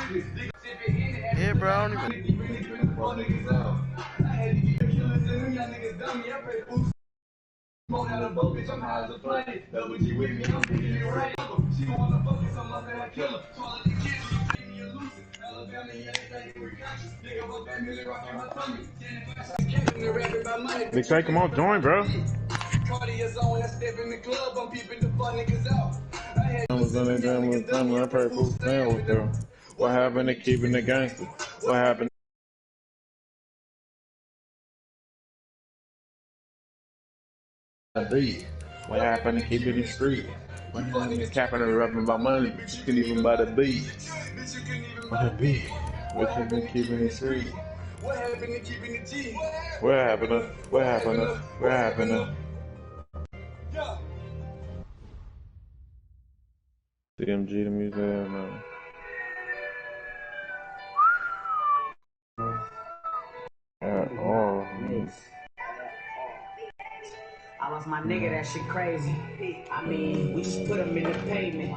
Yeah, bro, I don't even. Big Shaq, come on, join, bro. I was in the gun with them, I pray for playing with them. What happened to keeping the gangster? What happened to beat? What happened to keeping the street? What happened to capping and rapping about money? But you can even buy the beat. What the beat? What happened to keeping the street? What happened to keeping the G? What happened to? What happened to? What happened to? CMG the music, man. I lost my nigga, that shit crazy. I mean, we just put him in the pavement.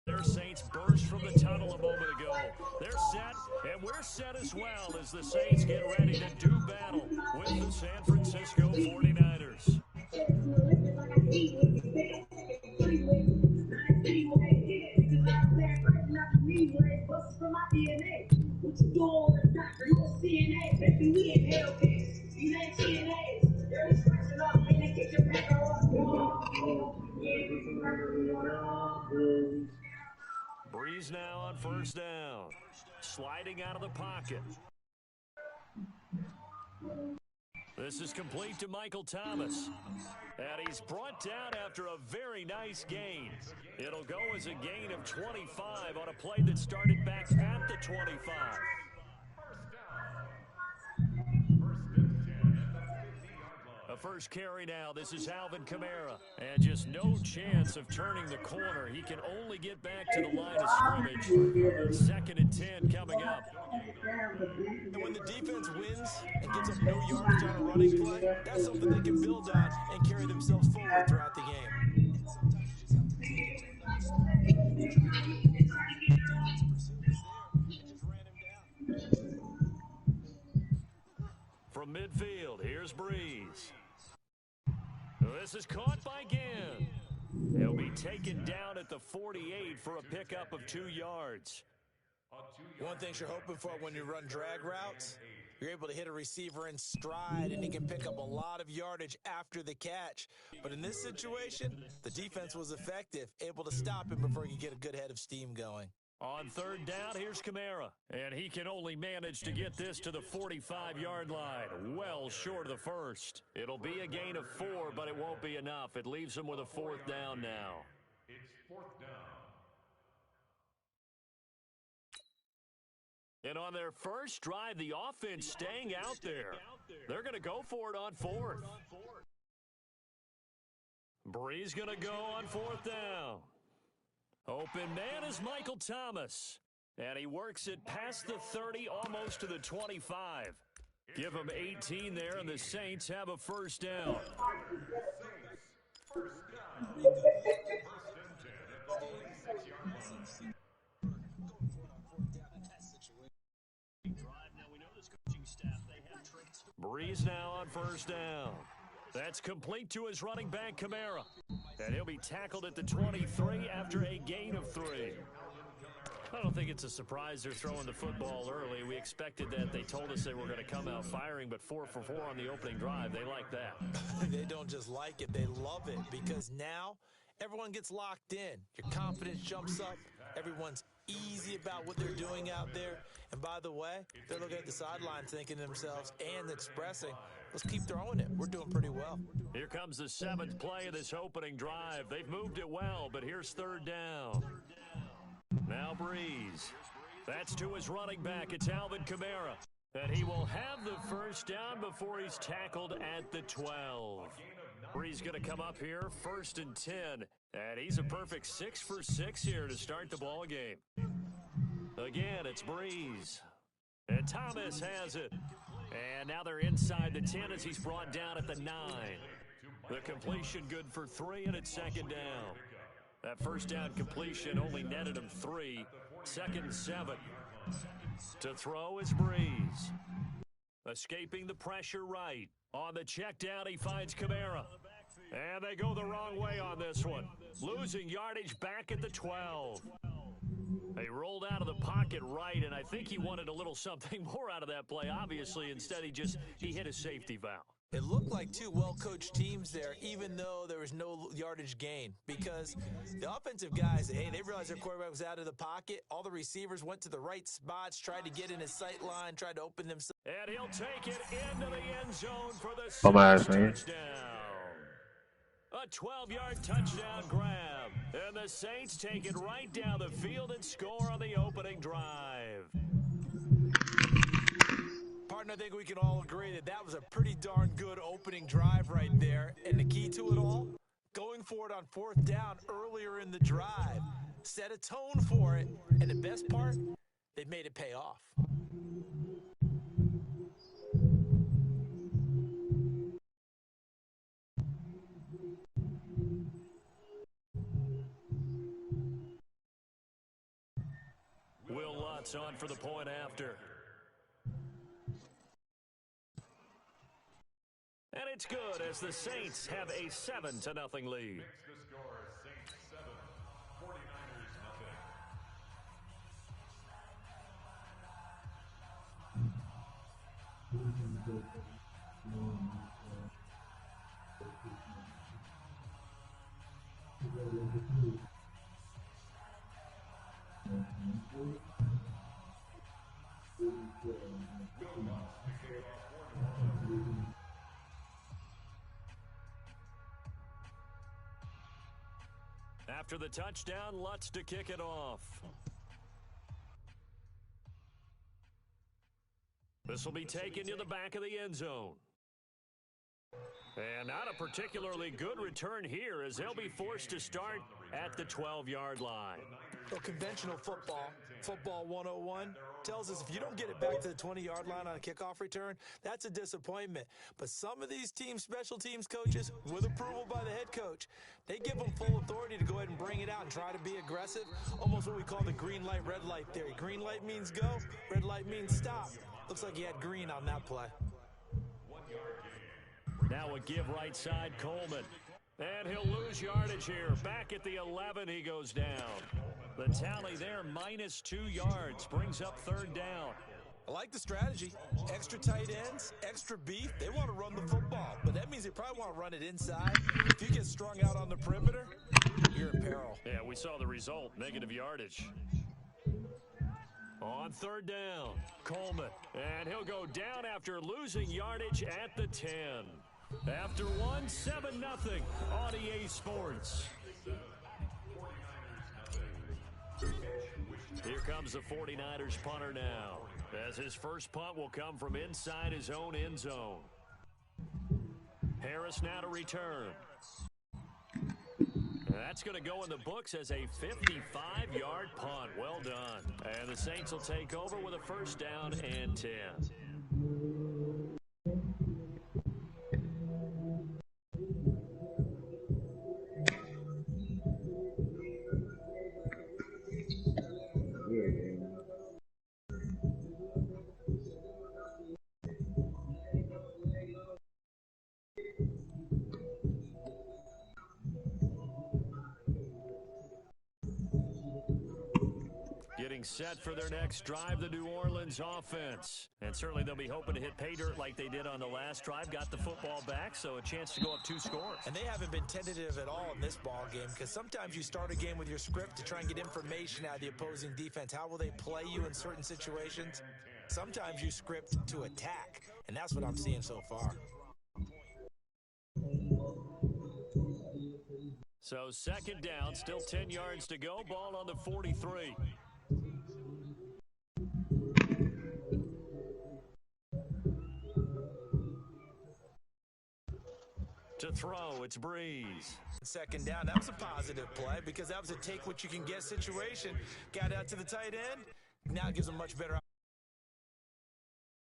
Their Saints burst from the tunnel a moment ago. They're set, and we're set as well as the Saints get ready to do battle with the San Francisco 49ers. Breeze now on first down. Sliding out of the pocket. This is complete to Michael Thomas. And he's brought down after a very nice gain. It'll go as a gain of 25 on a play that started back at the 25. A first carry now. This is Alvin Kamara. And just no chance of turning the corner. He can only get back to the line of scrimmage. Second and 10 coming up. And when the defense wins and gives up no yardage on a running play, that's something they can build on and carry themselves forward throughout the game. From midfield, here's Breeze. This is caught by Ginn. He'll be taken down at the 48 for a pickup of 2 yards. One thing you're hoping for when you run drag routes, you're able to hit a receiver in stride and he can pick up a lot of yardage after the catch. But in this situation, the defense was effective, able to stop him before he could get a good head of steam going. On third down, here's Kamara. And he can only manage to get this to the 45-yard line. Well short of the first. It'll be a gain of 4, but it won't be enough. It leaves him with a fourth down now. It's fourth down. And on their first drive, the offense staying out there. They're going to go for it on fourth. Breeze going to go on fourth down. Open man is Michael Thomas. And he works it past the 30, almost to the 25. Give him 18 there, and the Saints have a first down. Breeze now on first down. That's complete to his running back, Kamara. And he'll be tackled at the 23 after a gain of 3. I don't think it's a surprise they're throwing the football early. We expected that. They told us they were going to come out firing, but 4 for 4 on the opening drive. They like that. They don't just like it, they love it, because now everyone gets locked in. Your confidence jumps up. Everyone's easy about what they're doing out there. And by the way, they're looking at the sideline thinking to themselves and expressing, let's keep throwing it. We're doing pretty well. Here comes the 7th play of this opening drive. They've moved it well, but here's third down. Now Breeze. That's to his running back. It's Alvin Kamara. And he will have the first down before he's tackled at the 12. He's going to come up here, 1st and 10. And he's a perfect 6 for 6 here to start the ball game. Again, it's Breeze. And Thomas has it. And now they're inside the 10 as he's brought down at the 9. The completion good for 3, and it's 2nd down. That first down completion only netted him 3. 2nd and 7. To throw is Breeze. Escaping the pressure right. On the check down, he finds Kamara. And they go the wrong way on this one. Losing yardage back at the 12. They rolled out of the pocket right, and I think he wanted a little something more out of that play. Obviously, instead he hit a safety valve. It looked like two well-coached teams there, even though there was no yardage gain. Because the offensive guys, hey, they realized their quarterback was out of the pocket. All the receivers went to the right spots, tried to get in his sight line, tried to open themselves. And he'll take it into the end zone for the man. touchdown. A 12-yard touchdown grab. And the Saints take it right down the field and score on the opening drive. Partner, I think we can all agree that that was a pretty darn good opening drive right there. And the key to it all, going for it on 4th down earlier in the drive. Set a tone for it. And the best part, they made it pay off. Will Lutz on for the point after. And it's good as the Saints have a 7-0 lead. After the touchdown, Lutz to kick it off. This will be taken to the back of the end zone. And not a particularly good return here as they'll be forced to start at the 12-yard line. Well, conventional football 101, tells us if you don't get it back to the 20-yard line on a kickoff return, that's a disappointment. But some of these special teams coaches, with approval by the head coach, they give them full authority to go ahead and bring it out and try to be aggressive, almost what we call the green light, red light theory. Green light means go, red light means stop. Looks like he had green on that play. Now a give right side, Coleman. And he'll lose yardage here. Back at the 11, he goes down. The tally there, -2 yards, brings up 3rd down. I like the strategy. Extra tight ends, extra beef. They want to run the football, but that means they probably want to run it inside. If you get strung out on the perimeter, you're in peril. Yeah, we saw the result, negative yardage. On 3rd down, Coleman. And he'll go down after losing yardage at the 10. After one, 7-0 on EA Sports. Here comes the 49ers punter now, as his first punt will come from inside his own end zone. Harris now to return. That's going to go in the books as a 55-yard punt. Well done. And the Saints will take over with a 1st down and 10. Getting set for their next drive, the New Orleans offense. And certainly they'll be hoping to hit pay dirt like they did on the last drive. Got the football back, so a chance to go up 2 scores. And they haven't been tentative at all in this ball game, because sometimes you start a game with your script to try and get information out of the opposing defense. How will they play you in certain situations? Sometimes you script to attack, and that's what I'm seeing so far. So 2nd down, still 10 yards to go. Ball on the 43. To throw, it's Breeze. Second down, that was a positive play because that was a take-what-you-can-get situation. Got out to the tight end. Now it gives them much better.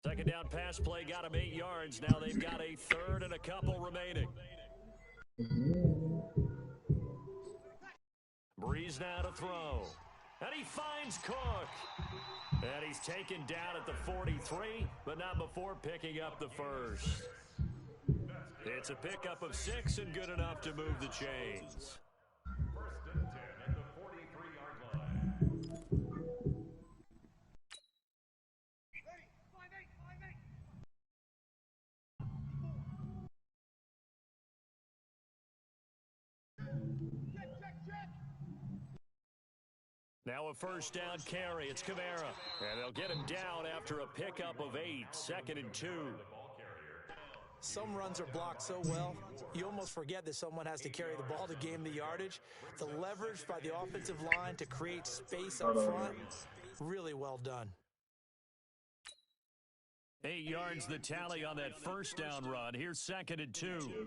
Second down pass play got him 8 yards. Now they've got a third and a couple remaining. Breeze now to throw. And he finds Cook. And he's taken down at the 43, but not before picking up the first. It's a pickup of 6 and good enough to move the chains. First and 10 at the 43-yard line. Now a first down carry. It's Kamara. And they'll get him down after a pickup of 8. Second and 2. Some runs are blocked so well, you almost forget that someone has to carry the ball to gain the yardage. The leverage by the offensive line to create space up front, really well done. 8 yards the tally on that first down run. Here's second and 2.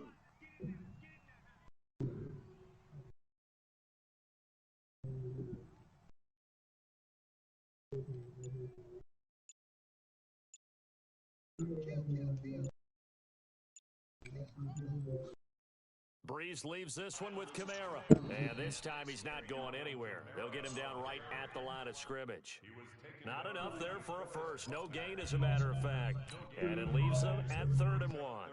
Breeze leaves this one with Kamara. And this time he's not going anywhere. They'll get him down right at the line of scrimmage. Not enough there for a first. No gain, as a matter of fact. And it leaves them at 3rd and 1.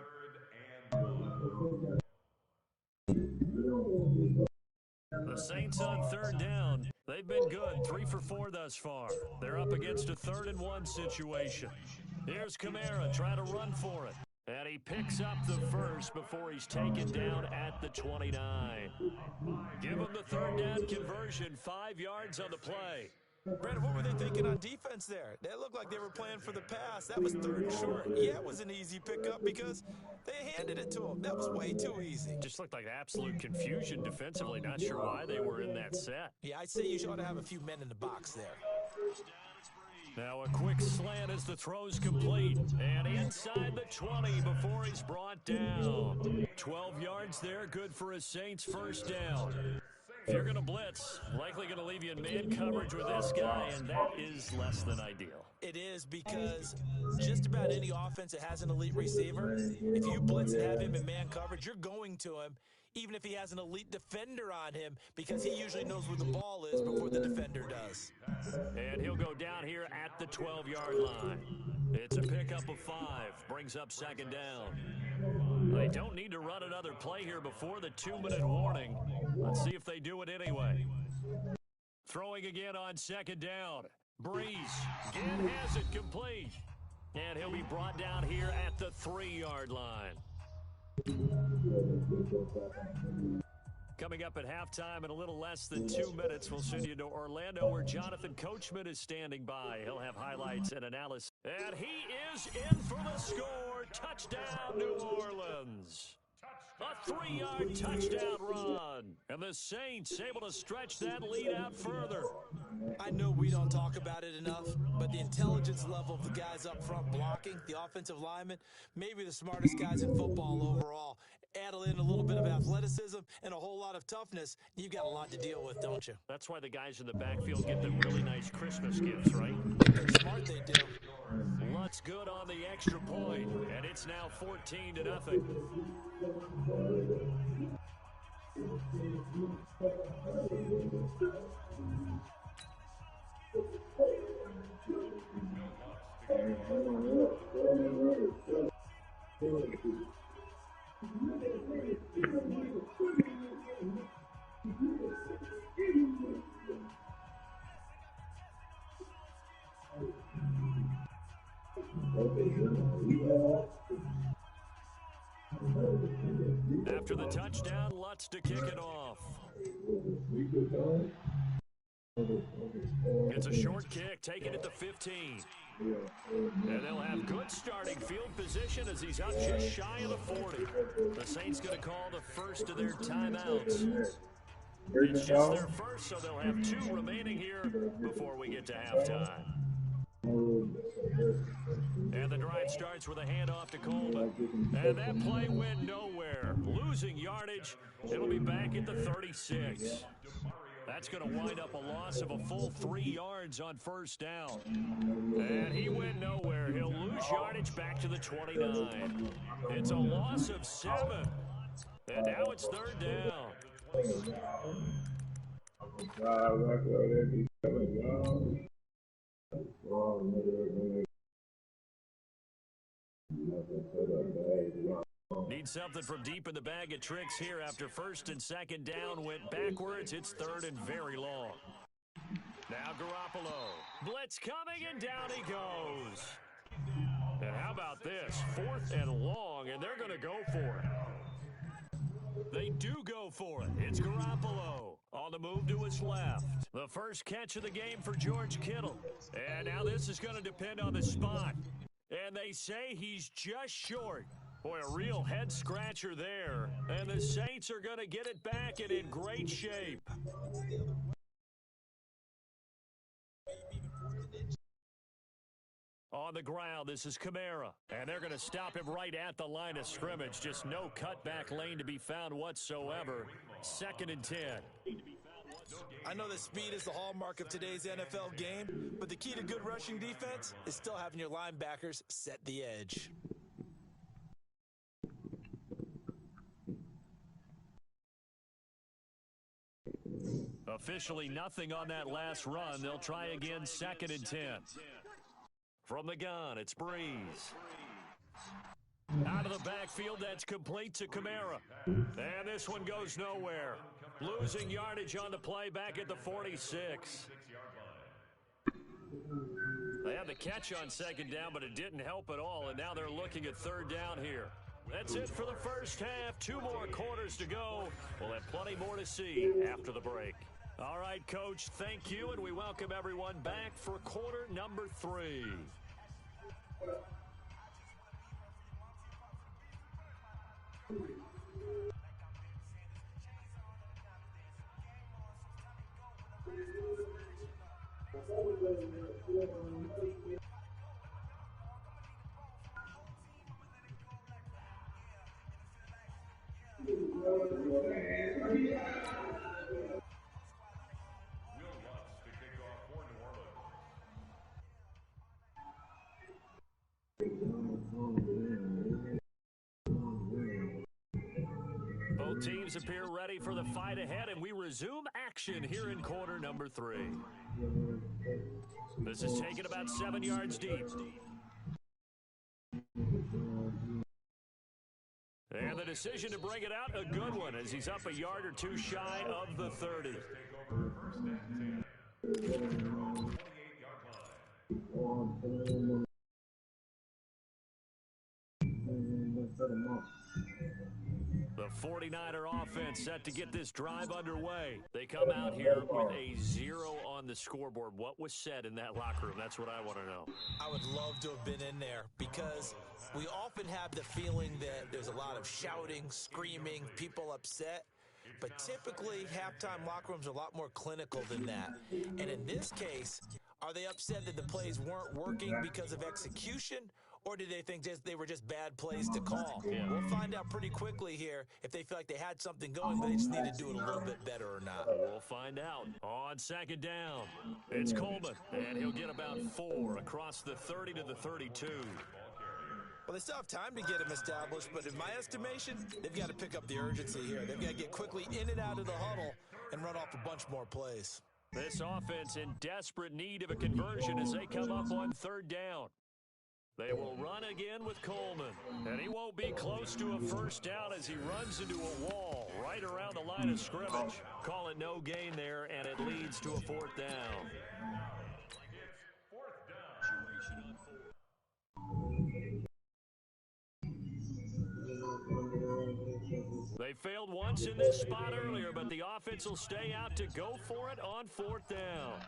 The Saints on 3rd down. They've been good. 3 for 4 thus far. They're up against a 3rd and 1 situation. Here's Kamara trying to run for it. And he picks up the first before he's taken down at the 29. Give him the 3rd down conversion. 5 yards on the play. Brandon, what were they thinking on defense there? They looked like they were playing for the pass. That was 3rd and short. Yeah, it was an easy pickup because they handed it to him. That was way too easy. Just looked like absolute confusion defensively. Not sure why they were in that set. Yeah, I'd say you ought to have a few men in the box there. Now a quick slant as the throw's complete. And inside the 20 before he's brought down. 12 yards there, good for a Saints first down. If you're going to blitz, likely going to leave you in man coverage with this guy, and that is less than ideal. It is because just about any offense that has an elite receiver, if you blitz and have him in man coverage, you're going to him, even if he has an elite defender on him, because he usually knows where the ball is before the defender does. And he'll go down here at the 12-yard line. It's a pickup of 5, brings up 2nd down. They don't need to run another play here before the 2-minute warning. Let's see if they do it anyway. Throwing again on 2nd down. Breeze again has it complete. And he'll be brought down here at the 3-yard line. Coming up at halftime in a little less than 2 minutes, we'll send you to Orlando where Jonathan Coachman is standing by. He'll have highlights and analysis. And he is in for the score. Touchdown, New Orleans. A 3-yard touchdown run. And the Saints able to stretch that lead out further. I know we don't talk about it enough, but the intelligence level of the guys up front blocking, the offensive linemen, maybe the smartest guys in football overall. Add in a little bit of athleticism and a whole lot of toughness, you've got a lot to deal with, don't you? That's why the guys in the backfield get them really nice Christmas gifts, right? They're smart, they do. Lutz good on the extra point, and it's now 14-0. After the touchdown, Lutz to kick it off. It's a short kick, taken at the 15. And they'll have good starting field position as he's up just shy of the 40. The Saints going to call the first of their timeouts. It's just their first, so they'll have 2 remaining here before we get to halftime. And the drive starts with a handoff to Coleman. And that play went nowhere. nowhere. Losing yardage. It'll be back at the 36. That's going to wind up a loss of a full 3 yards on first down. And he went nowhere. He'll lose yardage back to the 29. It's a loss of 7. And now it's third down. Need something from deep in the bag of tricks here after first and second down went backwards. It's third and very long. Now Garoppolo. Blitz coming, and down he goes. And how about this? Fourth and long, and they're going to go for it. They do go for it. It's Garoppolo on the move to his left. The first catch of the game for George Kittle. And now this is going to depend on the spot. And they say he's just short. Boy, a real head-scratcher there. And the Saints are going to get it back and in great shape. On the ground, this is Kamara. And they're going to stop him right at the line of scrimmage. Just no cutback lane to be found whatsoever. Second and 10. I know that speed is the hallmark of today's NFL game, but the key to good rushing defense is still having your linebackers set the edge. Officially nothing on that last run. They'll try again, second and 10. From the gun, it's Breeze. Out of the backfield, that's complete to Kamara. And this one goes nowhere. Losing yardage on the play back at the 46. They had the catch on second down, but it didn't help at all, and now they're looking at third down here. That's it for the first half. 2 more quarters to go. We'll have plenty more to see after the break. All right, Coach, thank you, and we welcome everyone back for quarter number 3. Both teams appear ready for the fight ahead, and we resume action here in quarter number 3. This is taken about 7 yards deep. And the decision to bring it out, a good one, as he's up a yard or 2 shy of the 30. The 49er offense set to get this drive underway. They come out here with a 0 on the scoreboard. What was said in that locker room? That's what I want to know. I would love to have been in there because we often have the feeling that there's a lot of shouting, screaming, people upset. But typically, halftime locker rooms are a lot more clinical than that. And in this case, are they upset that the plays weren't working because of execution? Or did they think they were just bad plays to call? Yeah. We'll find out pretty quickly here if they feel like they had something going, but they just need to do it a little bit better or not. We'll find out. On second down, it's Coleman, and he'll get about 4 across the 30 to the 32. Well, they still have time to get him established, but in my estimation, they've got to pick up the urgency here. They've got to get quickly in and out of the huddle and run off a bunch more plays. This offense in desperate need of a conversion as they come up on third down. They will run again with Coleman, and he won't be close to a first down as he runs into a wall right around the line of scrimmage. Call it no gain there, and it leads to a 4th down. They failed once in this spot earlier, but the offense will stay out to go for it on 4th down.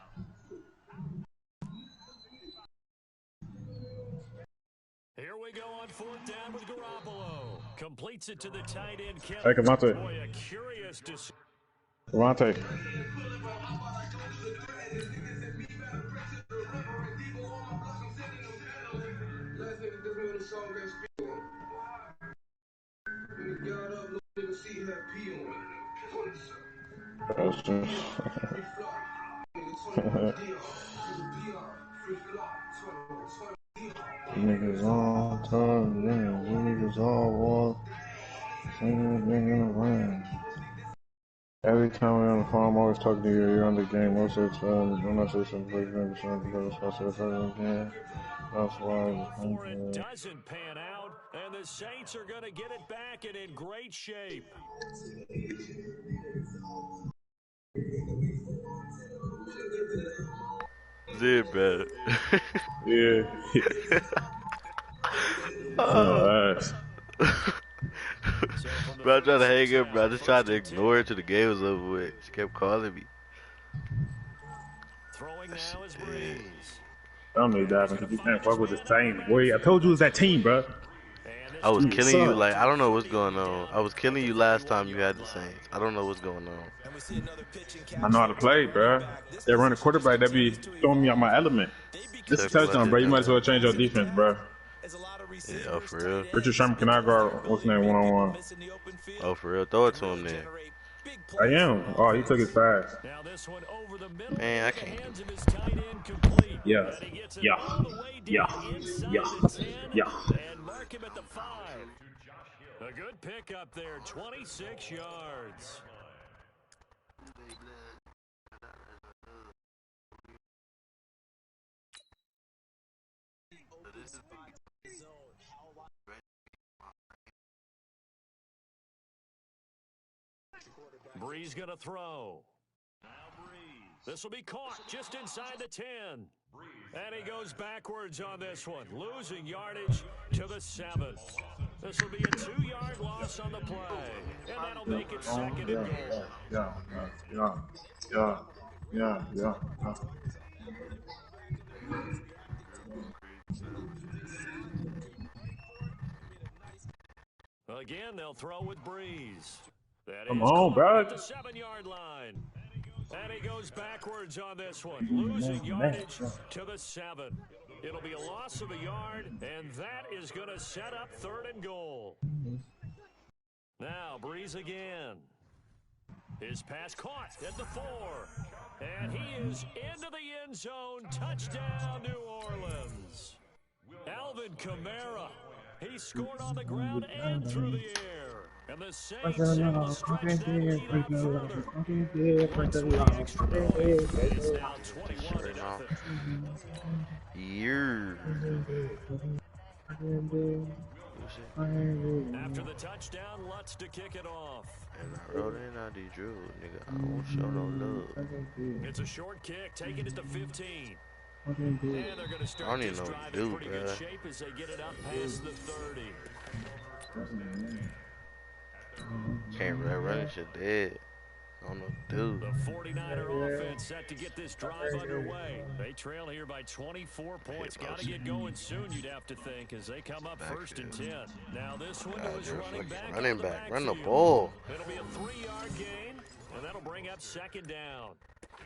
Here we go on 4th down with Garoppolo. Completes it to the tight end, Kittle. Hey, Cavante. Boy, a curious decision. Cavante. Niggas on time, niggas all walk, niggas around. Every time we're on the phone, I'm always talking to you. You're on the game. Most of the time, when I say something, maybe something because I said something again. That's why. For it doesn't pan out, and the Saints are going to get it back and in great shape. Did better. Yeah. Oh. Ass. Bro, I tried to hang up, bro. I just tried to ignore it till the game was over with. She kept calling me. Throwing now is Breeze. Don't need that because you can't fuck with this team, boy. I told you it was that team, bro. I was You killing you, suck. like, I don't know what's going on. I was killing you last time you had the Saints. I don't know what's going on. I know how to play, bro. They run a quarterback, that be throwing me out my element. This is a touchdown, bro. You might as well change your defense, bro. Yeah, oh, for real? Richard Sherman cannot guard, what's his name, one-on-one. Oh, for real? Throw it to him then. I am. Oh, he took his pass. Now this one over the middle. Man, I can't. Hands of his tight end complete. Yeah. And he gets it Yeah. all the way Yeah. down inside Yeah. the 10 Yeah. and mark him at the 5. A good pick up there, 26 yards. Breeze gonna throw. This will be caught just inside the 10. And he goes backwards on this one, losing yardage to the 7. This will be a 2-yard loss on the play. And that'll make it second and goal. Yeah. Again, they'll throw with Breeze. That Come is on, caught bro. at the 7-yard line. And he goes backwards on this one, losing yardage to the 7. It'll be a loss of a yard, and that is going to set up 3rd and goal. Now, Breeze again. His pass caught at the 4. And he is into the end zone. Touchdown, New Orleans. Alvin Kamara. He scored on the ground and through the air. And the Saints able to stretch that lead out further. Points for the extra point. It's now 21-0. Yeah. After the touchdown, Lutz to kick it off. And I wrote in, I did drill, nigga. I won't show no love. It's a short kick, taking it to 15. And they're going to start this drive in pretty good shape as they get it up past the 30. Can't run this shit dead. I don't know what to do. The 49er offense set to get this drive underway. They trail here by 24 points. Got to get going soon, you'd have to think, as they come up 1st and 10. Now this one to his running back. Run the ball. It'll be a 3-yard gain, and that'll bring up 2nd down.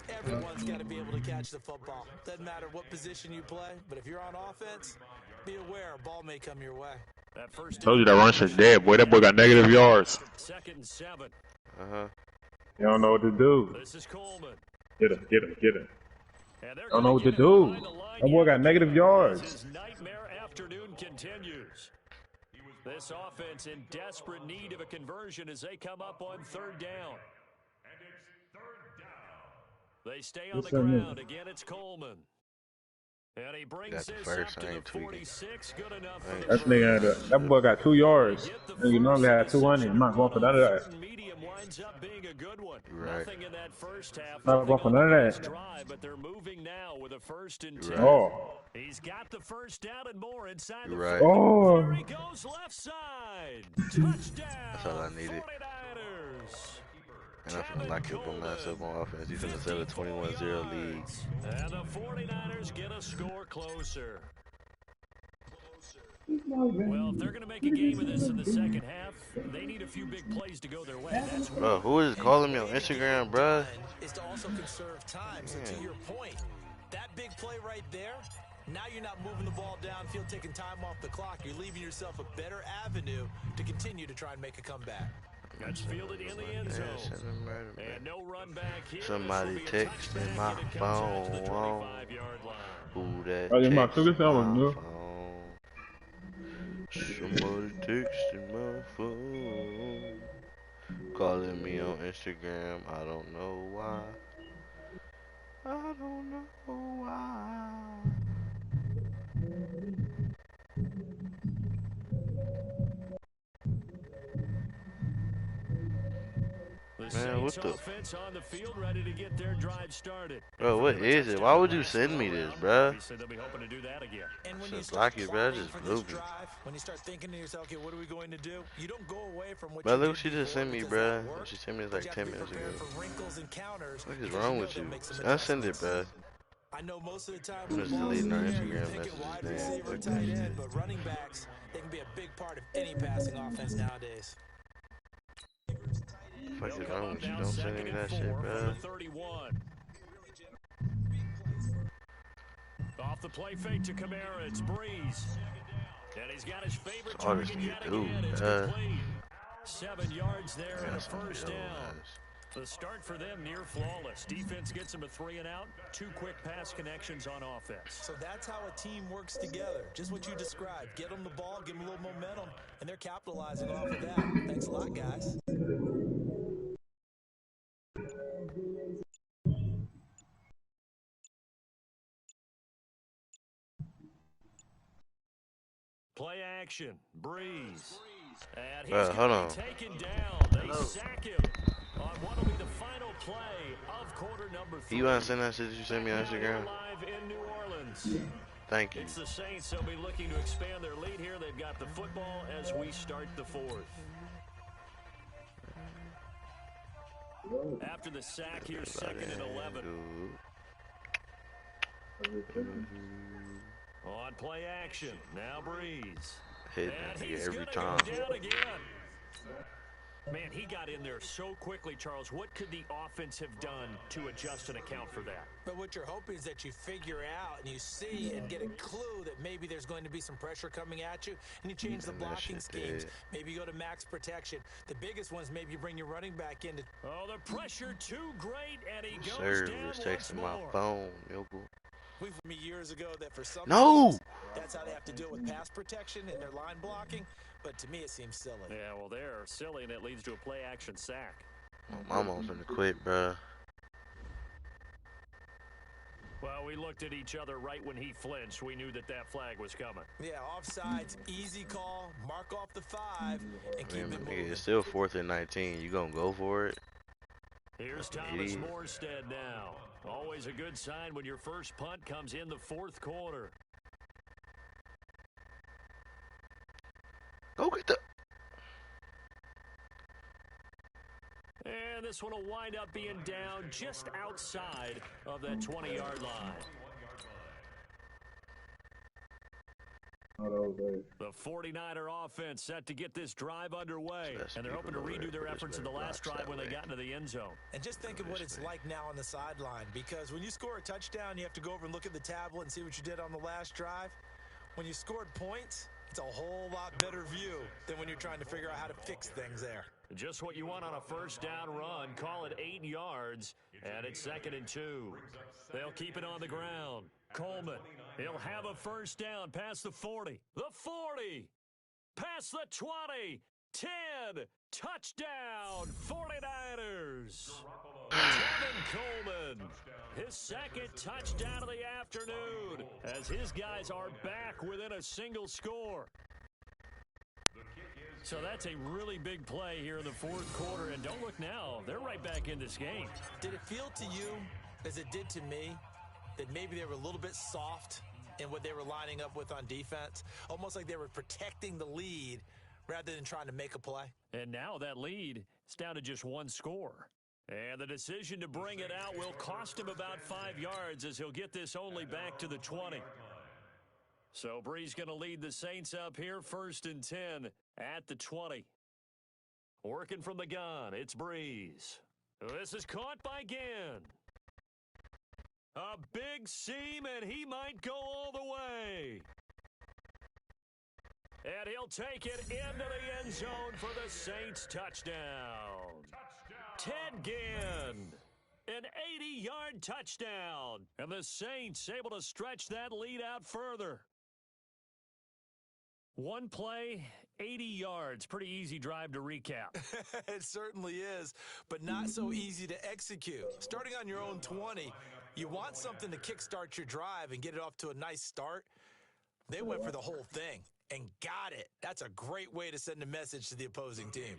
Everyone's got to be able to catch the football. Doesn't matter what position you play, but if you're on offense, be aware a ball may come your way. That first Told you that run shit dead, boy. That boy got negative yards. 2nd and 7. You don't know what to do. This is Coleman. Get him. And they're Don't know what to gonna do. get it behind the line That boy got here. negative yards. His nightmare afternoon continues. This offense in desperate need of a conversion as they come up on 3rd down. And it's 3rd down. They stay on the ground. Again, it's Coleman. And he brings Got the this first, up to I the ain't tweaking. 46. Good enough for the That nigga, that boy got 2 yards. And you normally had 200. I'm not going for none of that. Medium winds up being a good one. Right. Nothing in that first half. Not going for none of that. Drive, but they're moving now with a 1st and 10. Oh. He's got the 1st down and more inside the Right. 40. Oh. There he goes left side. Touchdown. That's all I needed. 49ers. And I'm finna lock up on myself on offense. He's finna set a 21-0 lead. And the 49ers get a score closer. Well, if they're going to make a game of this in the second half, they need a few big plays to go their way. That's what Bro, who is calling me on Instagram, bro? Is to also conserve time. So to your point, that big play right there, Now you're not moving the ball downfield, taking time off the clock. You're leaving yourself a better avenue to continue to try and make a comeback. That's fielded in the end zone. And no run back here. Somebody texting my phone. Who that Oh, yeah, my texting cookie sandwich, my no. phone? Somebody texting my phone. Calling me on Instagram. I don't know why. I don't know why. Man, what the? Offense on the field, ready to get their drive started. Bro, what is it? Why would you send me this, bruh? They'll be hoping to do that again. And when Shit, you start block it, bruh. plotting Just for blew this me. drive, when you start thinking to yourself, okay, what are we going to do? You don't go away from what Bro, you look did what she just before sent me, because bruh. that worked, She sent me this but like you have 10 to be minutes ago. prepared for wrinkles and counters What is because wrong you know with you? they'll make some Unsend it, adjustments. bruh. I know most of the time I'm when the just ball's in deleting the our air, you're Instagram thinking wide messages. receiver, Damn, tight end, but running backs, they can be a big part of any passing offense nowadays. What the fuck is wrong with you? Don't send me that shit, bruh. 31. Off the play fake to Kamara, it's Breeze. And he's got his favorite All this target yet nigga do, again. It's bruh. complete. 7 yards there and a That's on first your down. ass. The start for them near flawless. Defense gets them a 3 and out. 2 quick pass connections on offense. So that's how a team works together. Just what you described. Get them the ball, give them a little momentum, and they're capitalizing off of that. Thanks a lot, guys. Play action. Breeze. And he's Hold going on. to be taken down. They sack him on what will be the final play of quarter number 3. You want to send that shit that you sent me on Instagram? Live in New Orleans. Thank you. It's the Saints. They'll be looking to expand their lead here. They've got the football as we start the 4th. After the sack here, 2nd and 11. On play action. Now Breeze. Hit And that he's nigga every gonna time. go down again. Man, he got in there so quickly, Charles. What could the offense have done to adjust and account for that? But what you're hoping is that you figure out and you see and get a clue that maybe there's going to be some pressure coming at you, and you change the blocking schemes. Maybe you go to max protection. The biggest ones, maybe you bring your running back in. Oh, the pressure too great, and he goes Sir, down was once texting my more. phone, yokel. We've me years ago that for some No! teams, that's how they have to deal with pass protection and their line blocking. But to me, it seems silly. Yeah, well, they're silly, and it leads to a play-action sack. My mama's finna quit, bruh. Well, we looked at each other right when he flinched. We knew that that flag was coming. Yeah, offsides, easy call, mark off the 5, and keep it Nigga, moving. it's still 4th and 19. You gonna go for it? Here's Thomas Morstead now. Always a good sign when your first punt comes in the 4th quarter. Go get the... And this one will wind up being down just outside of that 20-yard line. The 49er offense set to get this drive underway, and they're hoping to redo their efforts in the last drive when they got into the end zone. And just think of what it's like now on the sideline, because when you score a touchdown, you have to go over and look at the tablet and see what you did on the last drive. When you scored points, it's a whole lot better view than when you're trying to figure out how to fix things there. Just what you want on a first down run. Call it 8 yards, and it's 2nd and 2. They'll keep it on the ground. Coleman, he'll have a first down past the 40. The 40, past the 20, 10, touchdown, 49ers. Kevin Coleman, his 2nd touchdown of the afternoon, as his guys are back within a single score. So that's a really big play here in the 4th quarter, and don't look now, they're right back in this game. Did it feel to you, as it did to me, that maybe they were a little bit soft in what they were lining up with on defense? Almost like they were protecting the lead rather than trying to make a play? And now that lead is down to just 1 score. And the decision to bring it out will cost him about 5 yards as he'll get this only back to the 20. So Breeze going to lead the Saints up here, 1st and 10 at the 20. Working from the gun, it's Breeze. This is caught by Ginn. A big seam, and he might go all the way. And he'll take it into the end zone for the Saints touchdown. Ted Ginn, an 80-yard touchdown. And the Saints able to stretch that lead out further. One play, 80 yards. Pretty easy drive to recap. It certainly is, but not so easy to execute. Starting on your own 20, you want something to kickstart your drive and get it off to a nice start. They went for the whole thing and got it. That's a great way to send a message to the opposing team.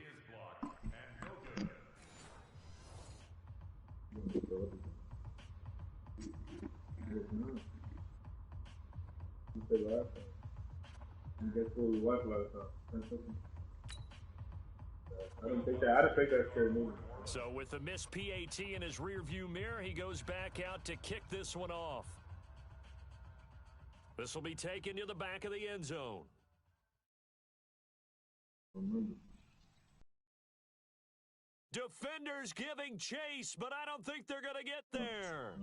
So with the missed PAT in his rearview mirror, he goes back out to kick this one off. This will be taken to the back of the end zone. Defenders giving chase, but I don't think they're going to get there.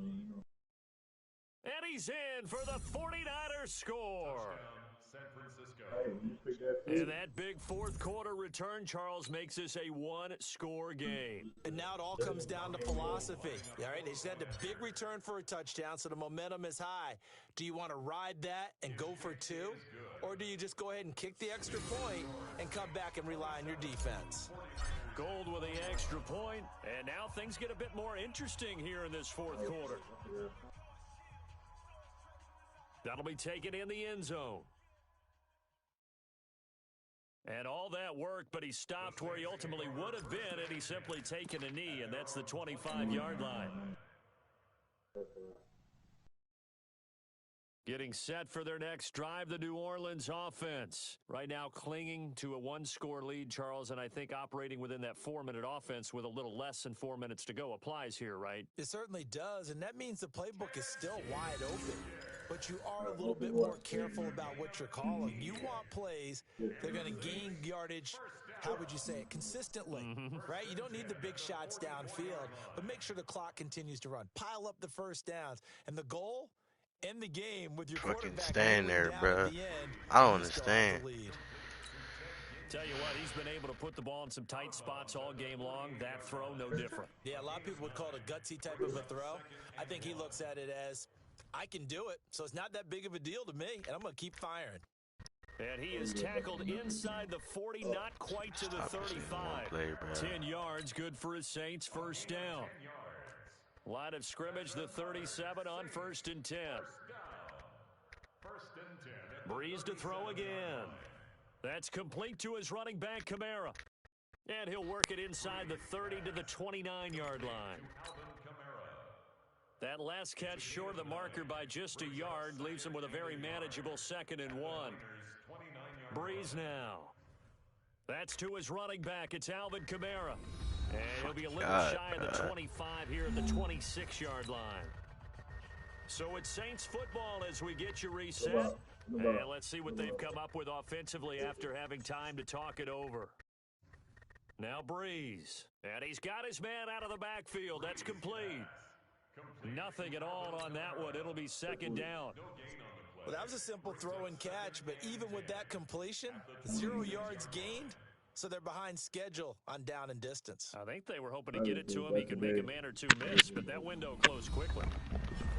And he's in for the 49ers score. San Francisco. And that big fourth quarter return, Charles, makes this a one-score game. And now it all comes down to philosophy. All right, they just had a big return for a touchdown, so the momentum is high. Do you want to ride that and go for two? Or do you just go ahead and kick the extra point and come back and rely on your defense? Gold with the extra point, and now things get a bit more interesting here in this fourth quarter. That'll be taken in the end zone. And all that work, but he stopped where he ultimately would have been, and he's simply taken a knee, and that's the 25-yard line. Getting set for their next drive, the New Orleans offense. Right now clinging to a one-score lead, Charles, and I think operating within that 4-minute offense with a little less than 4 minutes to go applies here, right? It certainly does, and that means the playbook is still wide open. But you are a little bit more careful about what you're calling. You want plays that are going to gain yardage, how would you say it, consistently, right? You don't need the big shots downfield, but make sure the clock continues to run. Pile up the first downs. And the goal, end the game with your quarterback stand there, down bro. at the end. I don't understand. Tell you what, he's been able to put the ball in some tight spots all game long. That throw, no different. Yeah, a lot of people would call it a gutsy type of a throw. I think he looks at it as, I can do it, so it's not that big of a deal to me, and I'm going to keep firing. And he is tackled inside the 40, not quite to the 35. 10 yards, good for his Saints, first down. Line of scrimmage, the 37 on 1st and 10. Breeze to throw again. That's complete to his running back, Kamara. And he'll work it inside the 30 to the 29-yard line. That last catch short of the marker by just a yard leaves him with a very manageable 2nd and 1. Breeze now. That's to his running back. It's Alvin Kamara. And he'll be a little shy of the 25 here at the 26-yard line. So it's Saints football as we get you reset. And let's see what they've come up with offensively after having time to talk it over. Now Breeze. And he's got his man out of the backfield. That's complete. Nothing at all on that one. It'll be 2nd down. Well, that was a simple throw and catch, but even with that completion, 0 yards gained, so they're behind schedule on down and distance. I think they were hoping to get it to him. He could make a man or two miss, but that window closed quickly.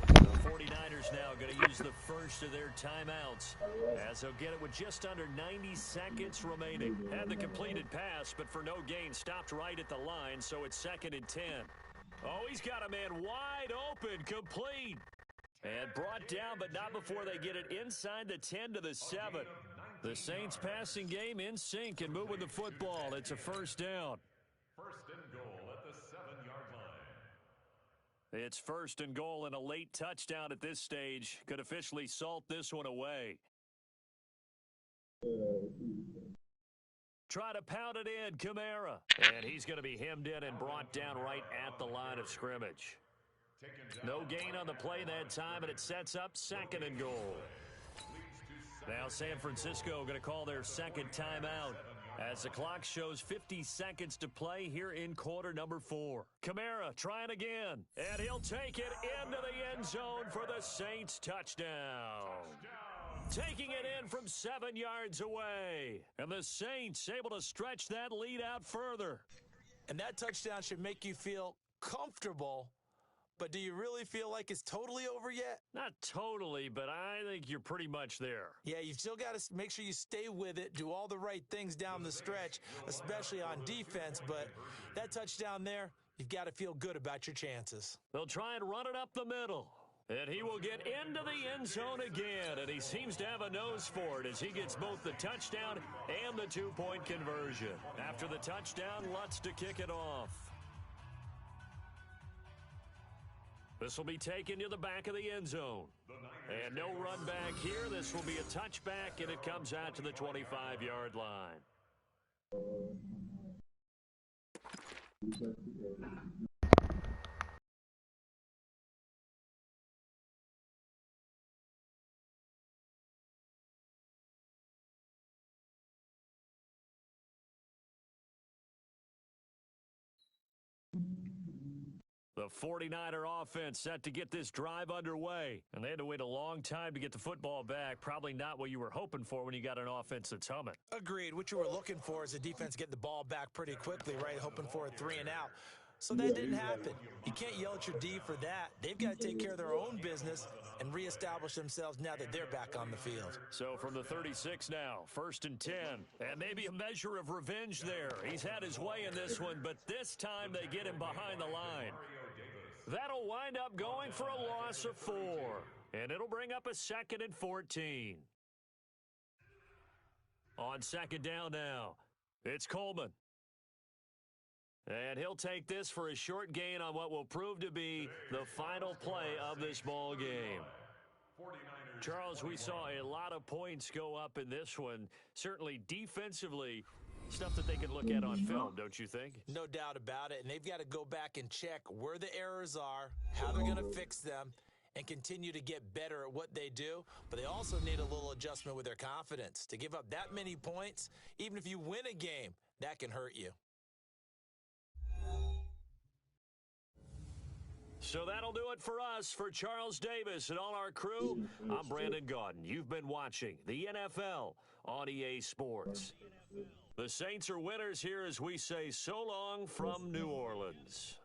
The 49ers now going to use the first of their timeouts as they'll get it with just under 90 seconds remaining. Had the completed pass, but for no gain, stopped right at the line, so it's 2nd and 10. Oh, he's got a man wide open, complete. And brought down, but not before they get it inside the 10 to the 7. The Saints passing game in sync and moving the football. It's a first down. 1st and goal at the 7-yard line. It's 1st and goal and a late touchdown at this stage. Could officially salt this one away. Try to pound it in, Kamara. And he's going to be hemmed in and brought down right at the line of scrimmage. No gain on the play that time, and it sets up 2nd and goal. Now San Francisco going to call their 2nd timeout. As the clock shows 50 seconds to play here in quarter number 4. Kamara trying again, and he'll take it into the end zone for the Saints touchdown. Taking it in from 7 yards away. And the Saints able to stretch that lead out further. And that touchdown should make you feel comfortable. But do you really feel like it's totally over yet? Not totally, but I think you're pretty much there. Yeah, you've still got to make sure you stay with it, do all the right things down the stretch, especially on defense. But that touchdown there, you've got to feel good about your chances. They'll try and run it up the middle. And he will get into the end zone again, and he seems to have a nose for it as he gets both the touchdown and the two-point conversion. After the touchdown, Lutz to kick it off. This will be taken to the back of the end zone. And no run back here. This will be a touchback, and it comes out to the 25-yard line. The 49er offense set to get this drive underway. And they had to wait a long time to get the football back. Probably not what you were hoping for when you got an offense that's humming. Agreed. What you were looking for is a defense getting the ball back pretty quickly, right? Hoping for a 3 and out. So that didn't happen. You can't yell at your D for that. They've got to take care of their own business and reestablish themselves now that they're back on the field. So from the 36 now, 1st and 10. And maybe a measure of revenge there. He's had his way in this one, but this time they get him behind the line. That'll wind up going for a loss of 4. And it'll bring up a 2nd and 14. On 2nd down now, it's Coleman. And he'll take this for a short gain on what will prove to be the final play of this ball game. Charles, we saw a lot of points go up in this one. Certainly defensively, stuff that they can look at on film, don't you think? No doubt about it. And they've got to go back and check where the errors are, how they're going to fix them, and continue to get better at what they do. But they also need a little adjustment with their confidence. To give up that many points, even if you win a game, that can hurt you. So that'll do it for us. For Charles Davis and all our crew, I'm Brandon Gaudin. You've been watching the NFL on EA Sports. The Saints are winners here as we say so long from New Orleans.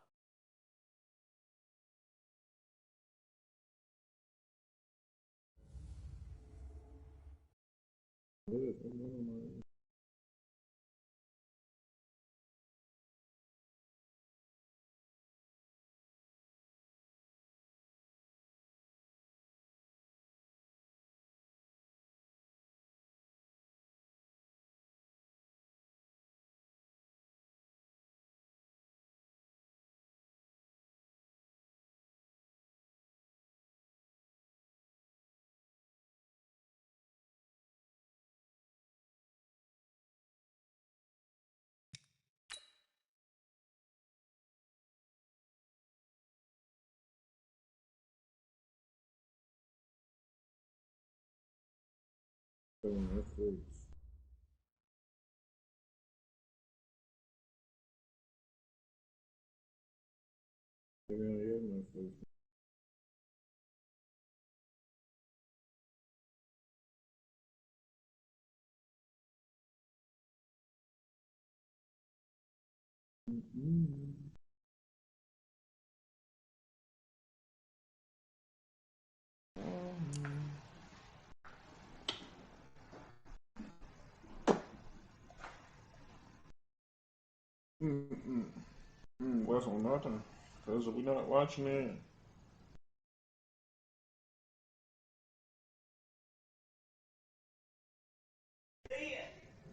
What's on nothing? Because we're not watching it.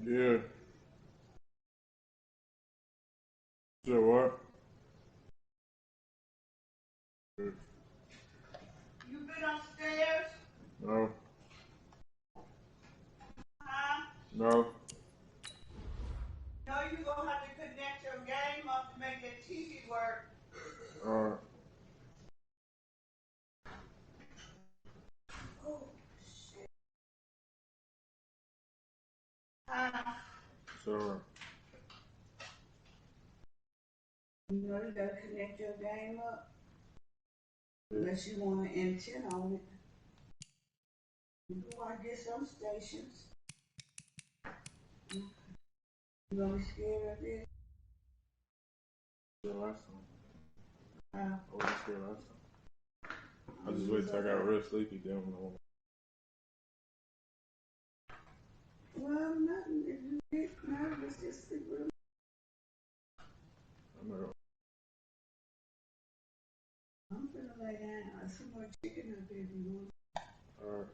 Yeah. So what? You been upstairs? No. Huh? No. No, you gonna have to connect your game up to make that TV work. Alright. Oh, shit. Huh? So Sure. You know, you gotta connect your game up. Unless you want an antenna on it. You can watch get some stations. You gonna be scared of it? Scared last time. Uh, I wasn't scared last time. I just wait till I got real sleepy. Then when I want. well, nothing. If you get nervous, just sleep with them. I'm not. I'm gonna lay down. There's some more chicken up there if you want. Alright.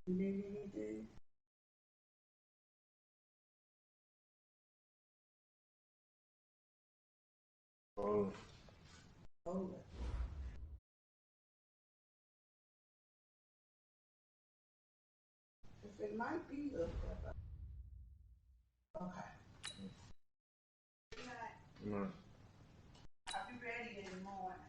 You need anything? Oh. Oh. If it might be hooked up. Okay. Good night. No. I'll be ready in the morning.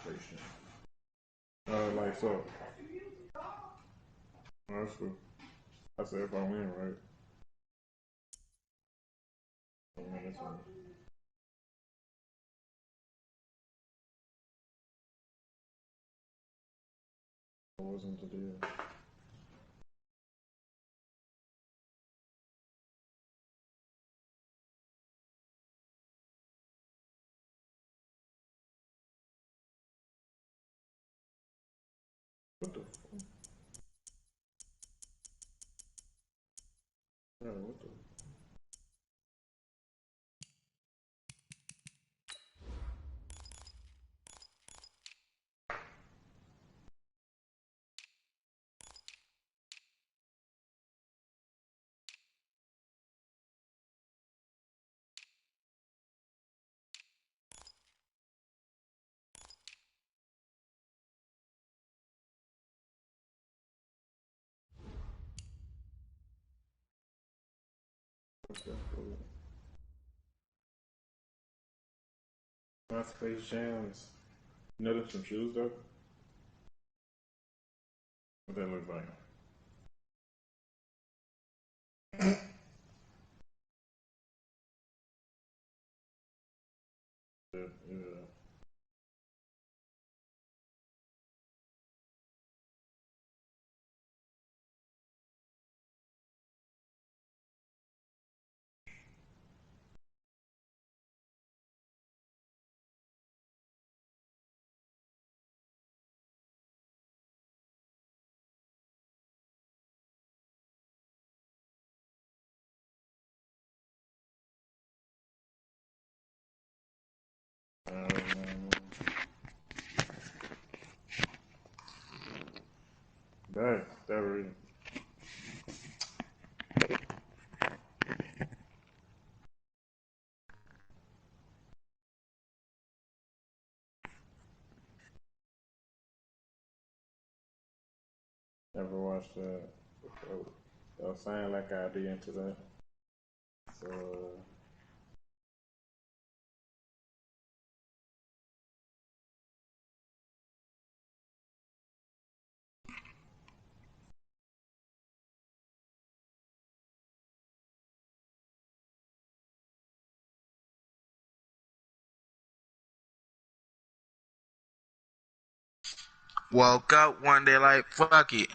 Station. Lights up. Oh, that's cool. I said if I win, right? Yeah, that's right. It wasn't the deal. What the fuck? Yeah, what the? What's that for? My Space Jams. You know there's some shoes though? What that look like? Yeah, yeah. That really. Never watched that. I was saying like I'd be into that. So Woke up one day like, fuck it.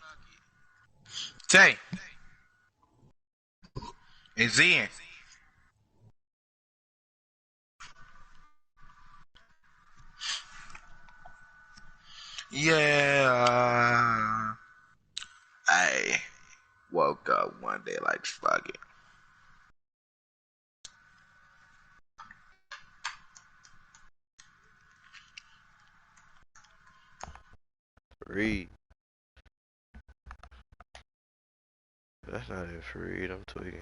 Tay, it's in. Yeah. I woke up one day like, fuck it. Read. That's not it. Read. I'm tweaking.